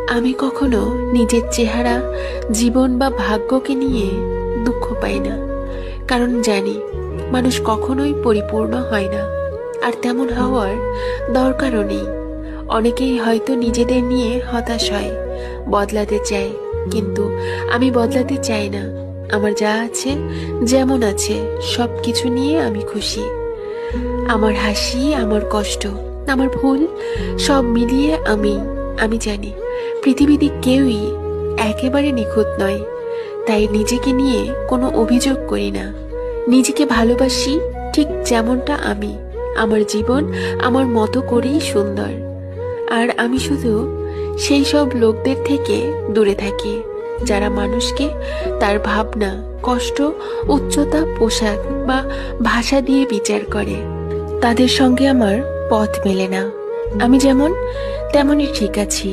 আমি কখনো নিজের চেহারা, জীবন বা ভাগ্যকে নিয়ে দুঃখ পাই না, কারণ জানি মানুষ কখনোই পরিপূর্ণ হয় না, আর তেমন হওয়ার দরকারও নেই। অনেকেই হয়তো নিজেদের নিয়ে হতাশ হয়, বদলাতে চায়, কিন্তু আমি বদলাতে চাই না। আমার যা আছে, যেমন আছে, সব কিছু নিয়ে আমি খুশি। আমার হাসি, আমার কষ্ট, আমার ভুল, সব মিলিয়ে আমি জানি পৃথিবীতে কেউই একেবারে নিখুঁত নয়। তাই নিজেকে নিয়ে কোনো অভিযোগ করি না। নিজেকে ভালোবাসি ঠিক যেমনটা আমি। আমার জীবন আমার মতো করেই সুন্দর। আর আমি শুধু সেই সব লোকদের থেকে দূরে থাকি যারা মানুষকে তার ভাবনা, কষ্ট, উচ্চতা, পোশাক বা ভাষা দিয়ে বিচার করে। তাদের সঙ্গে আমার পথ মেলে না। আমি যেমন তেমনই ঠিক আছি।